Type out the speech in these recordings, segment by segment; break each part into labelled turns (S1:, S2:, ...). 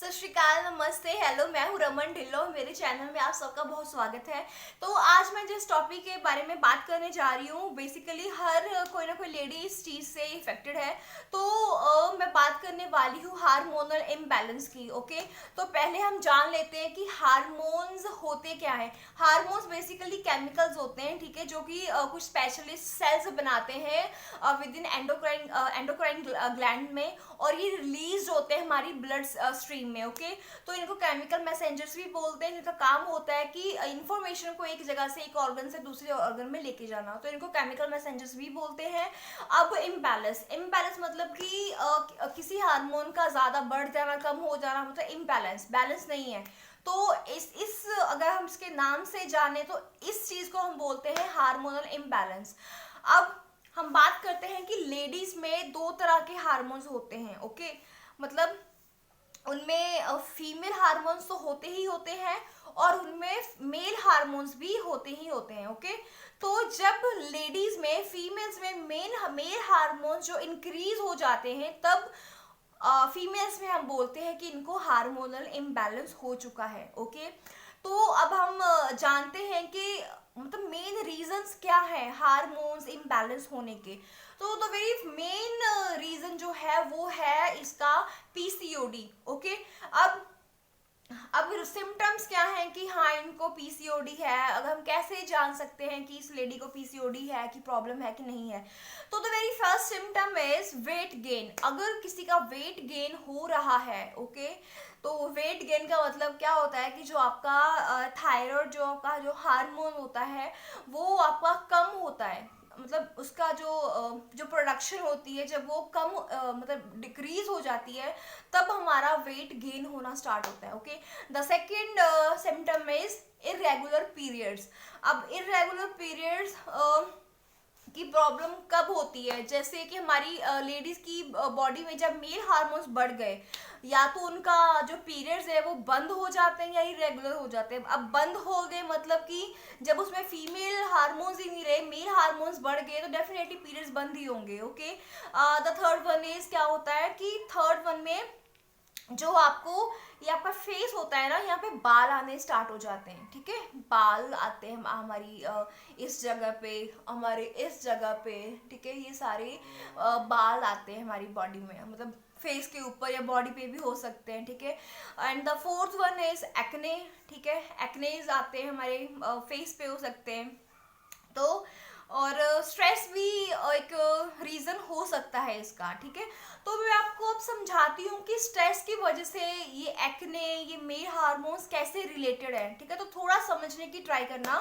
S1: सत श्री अकाल, नमस्ते, हेलो। मैं हूँ रमन ढिल्लो। मेरे चैनल में आप सबका बहुत स्वागत है। तो आज मैं जिस टॉपिक के बारे में बात करने जा रही हूँ, बेसिकली हर कोई ना कोई लेडी इस चीज़ से इफेक्टेड है। तो मैं बात करने वाली हूँ हार्मोनल इम्बैलेंस की। ओके, तो पहले हम जान लेते हैं कि हार्मोन्स होते क्या है। हार्मोन्स बेसिकली केमिकल्स होते हैं, ठीक है, जो कि कुछ स्पेशलिस्ट सेल्स बनाते हैं विद इन एंडोक्राइन ग्लैंड में, और ये रिलीज होते हैं हमारी ब्लड स्ट्रीम में। ओके, तो इनको केमिकल मैसेंजर्स भी बोलते हैं, जिनका काम होता है कि इंफॉर्मेशन को एक जगह से, एक ऑर्गन से दूसरे ऑर्गन में लेके जाना, तो इनको केमिकल मैसेंजर्स भी बोलते हैं। अब इम्बैलेंस, इम्बैलेंस मतलब कि किसी हार्मोन का ज्यादा बढ़ जाना, कम हो जाना, मतलब इम्बैलेंस, बैलेंस नहीं है। तो इस अगर हम इसके नाम से जाने तो इस चीज को हम बोलते हैं हार्मोनल इम्बैलेंस। अब हम बात करते हैं कि लेडीज में दो तरह के हार्मोन्स होते हैं। ओके, मतलब उनमें फीमेल हार्मोन्स तो होते ही होते हैं और उनमें मेल हार्मोन्स भी होते ही होते हैं। ओके, तो जब लेडीज में, फीमेल्स में मेल हार्मोन्स जो इंक्रीज हो जाते हैं, तब फीमेल्स में हम बोलते हैं कि इनको हार्मोनल इम्बैलेंस हो चुका है। ओके, तो अब हम जानते हैं कि मतलब मेन रीजंस क्या है हार्मोन्स इम्बैलेंस होने के। तो द वेरी मेन रीजन जो है वो है इसका पीसीओडी। ओके, अब अब सिम्टम्स क्या हैं कि हाँ इनको पीसीओडी है। अगर हम कैसे जान सकते हैं कि इस लेडी को पीसीओडी है, कि प्रॉब्लम है कि नहीं है, तो the very first symptom is weight gain. अगर किसी का वेट गेन हो रहा है, ओके, तो वेट गेन का मतलब क्या होता है कि जो आपका थायराइड, जो आपका जो हार्मोन होता है, वो आपका कम होता है। मतलब उसका जो प्रोडक्शन होती है, जब वो कम मतलब डिक्रीज हो जाती है, तब हमारा वेट गेन होना स्टार्ट होता है। Okay, the second symptom is irregular periods. अब इरेगुलर पीरियड्स की प्रॉब्लम कब होती है, जैसे कि हमारी लेडीज की बॉडी में जब मेल हार्मोन्स बढ़ गए, या तो उनका जो पीरियड्स है वो बंद हो जाते हैं या इरेगुलर हो जाते हैं। अब बंद हो गए मतलब कि जब उसमें फीमेल हार्मोन्स ही नहीं रहे, मेल हार्मोन्स बढ़ गए, तो डेफिनेटली पीरियड्स बंद ही होंगे। Okay, the third one is क्या होता है कि थर्ड वन में जो आपको, ये आपका फेस होता है ना, यहाँ पे बाल आने स्टार्ट हो जाते हैं। ठीक है, बाल आते हैं हमारी इस जगह पे, हमारे इस जगह पे, ठीक है, ये सारे बाल आते हैं हमारी बॉडी में, मतलब फेस के ऊपर या बॉडी पे भी हो सकते हैं। ठीक है, and the fourth one is acne. ठीक है, एक्नेज आते हैं हमारे फेस पे, हो सकते हैं। तो और स्ट्रेस भी एक रीजन हो सकता है इसका। ठीक है, तो मैं आपको अब समझाती हूँ कि स्ट्रेस की वजह से ये एक्ने, ये मेल हार्मोन्स कैसे रिलेटेड है। ठीक है, तो थोड़ा समझने की ट्राई करना।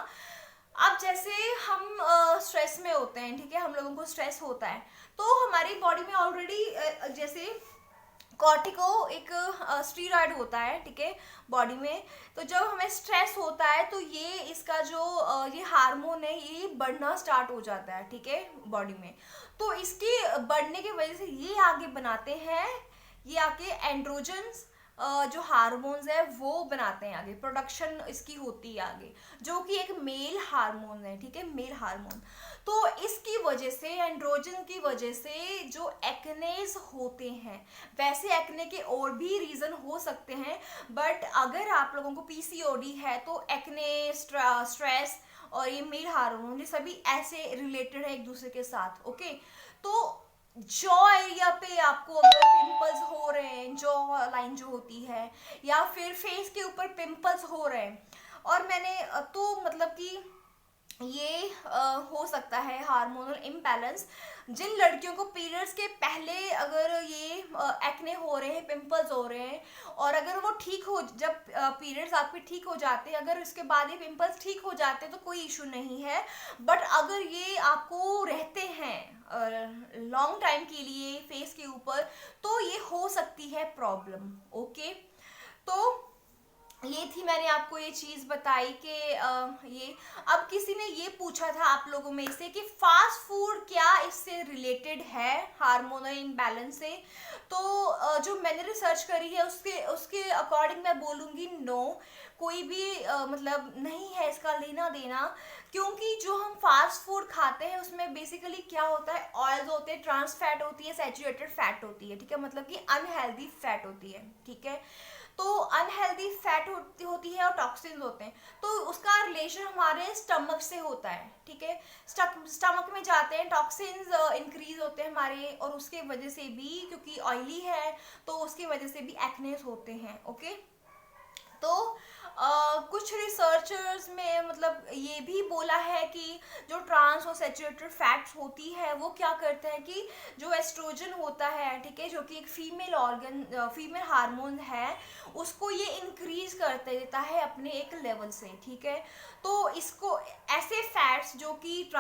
S1: अब जैसे हम स्ट्रेस में होते हैं, ठीक है, हम लोगों को स्ट्रेस होता है, तो हमारी बॉडी में ऑलरेडी जैसे कॉर्टिको एक स्टीरॉयड होता है, ठीक है, बॉडी में। तो जब हमें स्ट्रेस होता है तो ये इसका जो ये हार्मोन है, ये बढ़ना स्टार्ट हो जाता है, ठीक है, बॉडी में। तो इसके बढ़ने की वजह से ये आगे बनाते हैं, ये आगे एंड्रोजन्स जो हार्मोन्स है वो बनाते हैं, आगे प्रोडक्शन इसकी होती है आगे, जो कि एक मेल हार्मोन है। ठीक है, मेल हार्मोन। तो इसकी वजह से, एंड्रोजन की वजह से जो एक्नेज होते हैं, वैसे एक्ने के और भी रीजन हो सकते हैं, बट अगर आप लोगों को पीसीओडी है तो एक्ने, स्ट्रेस और ये मेल हार्मोन, ये सभी ऐसे रिलेटेड है एक दूसरे के साथ। ओके, तो जॉ एरिया पे आपको अगर पिंपल्स हो रहे हैं, जॉ लाइन जो होती है, या फिर फेस के ऊपर पिंपल्स हो रहे हैं, और मैंने तो मतलब कि ये हो सकता है हार्मोनल इम्बैलेंस। जिन लड़कियों को पीरियड्स के पहले अगर ये एक्ने हो रहे हैं, पिंपल्स हो रहे हैं, और अगर वो ठीक हो, जब पीरियड्स आपके ठीक हो जाते हैं, अगर उसके बाद ये पिंपल्स ठीक हो जाते हैं तो कोई इशू नहीं है। बट अगर ये आपको रहते हैं लॉन्ग टाइम के लिए फेस के ऊपर, तो ये हो सकती है प्रॉब्लम। ओके, तो ये थी, मैंने आपको ये चीज बताई कि ये। अब किसी ने ये पूछा था आप लोगों में से कि फास्ट फूड क्या इससे रिलेटेड है हार्मोनल इम्बैलेंस से। तो जो मैंने रिसर्च करी है उसके उसके अकॉर्डिंग मैं बोलूँगी नो, कोई भी मतलब नहीं है इसका लेना देना। क्योंकि जो हम फास्ट फूड खाते हैं उसमें बेसिकली क्या होता है, ऑयल्स होते हैं, ट्रांस फैट होती है, सैचुरेटेड फैट होती है। ठीक है, मतलब कि अनहेल्दी फैट होती है। ठीक है, तो अनहेल्दी फैट होती है और टॉक्सिन्स होते हैं, तो उसका रिलेशन हमारे स्टमक से होता है, ठीक है। स्टमक में जाते हैं, टॉक्सिन्स इंक्रीज होते हैं हमारे, और उसके वजह से भी, क्योंकि ऑयली है तो उसकी वजह से भी एक्नेस होते हैं, ओके। तो कुछ रिसर्चर्स में मतलब ये भी बोला है कि जो ट्रांस और सैचुरेटेड फैट्स होती है वो क्या करते हैं कि जो एस्ट्रोजन होता है, ठीक है, जो कि एक फीमेल ऑर्गन, फीमेल हार्मोन है, उसको ये इंक्रीज करते देता है अपने एक लेवल से, ठीक है। तो इसको ऐसे फैट्स जो कि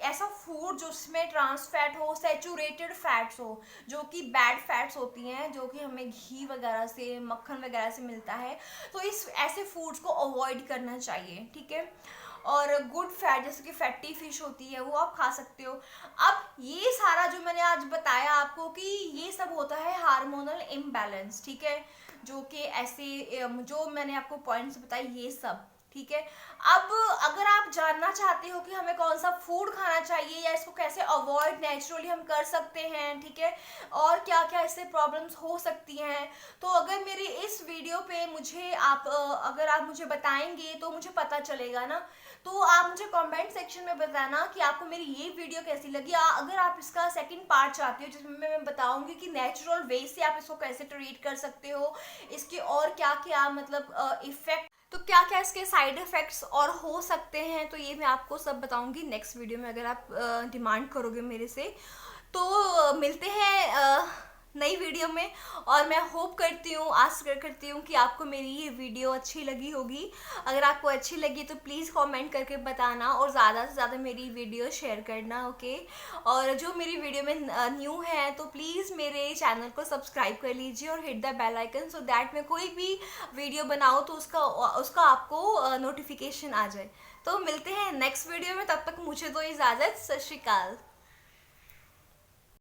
S1: ऐसा फूड जिसमें ट्रांस फैट हो, सैचुरेटेड फैट्स हो, जो कि बैड फैट्स होती हैं, जो कि हमें घी वगैरह से, मक्खन वगैरह से मिलता है, तो इस ऐसे फूड्स को अवॉइड करना चाहिए, ठीक है। और गुड फैट जैसे कि फैटी फिश होती है वो आप खा सकते हो। अब ये सारा जो मैंने आज बताया आपको कि ये सब होता है हार्मोनल इम्बैलेंस, ठीक है, जो कि ऐसे जो मैंने आपको पॉइंट्स बताए ये सब, ठीक है। अब अगर आप जानना चाहते हो कि हमें कौन सा फूड खाना चाहिए या इसको कैसे अवॉइड नेचुरली हम कर सकते हैं, ठीक है, और क्या क्या इससे प्रॉब्लम्स हो सकती हैं, तो अगर मेरी इस वीडियो पे मुझे अगर आप मुझे बताएंगे तो मुझे पता चलेगा ना। तो आप मुझे कमेंट सेक्शन में बताना कि आपको मेरी ये वीडियो कैसी लगी। अगर आप इसका सेकंड पार्ट चाहते हो जिसमें मैं बताऊंगी कि नेचुरल वे से आप इसको कैसे ट्रीट कर सकते हो, इसके और क्या क्या मतलब इफेक्ट, तो क्या क्या इसके साइड इफ़ेक्ट्स और हो सकते हैं, तो ये मैं आपको सब बताऊंगी नेक्स्ट वीडियो में, अगर आप डिमांड करोगे मेरे से। तो मिलते हैं नई वीडियो में, और मैं होप करती हूँ, आशा करती हूँ कि आपको मेरी ये वीडियो अच्छी लगी होगी। अगर आपको अच्छी लगी तो प्लीज़ कमेंट करके बताना, और ज़्यादा से ज़्यादा मेरी वीडियो शेयर करना, ओके। और जो मेरी वीडियो में न्यू है तो प्लीज़ मेरे चैनल को सब्सक्राइब कर लीजिए और hit the bell icon, so that मैं कोई भी वीडियो बनाऊँ तो उसका आपको नोटिफिकेशन आ जाए। तो मिलते हैं नेक्स्ट वीडियो में, तब तक मुझे दो इजाज़त, सत श्री अकाल।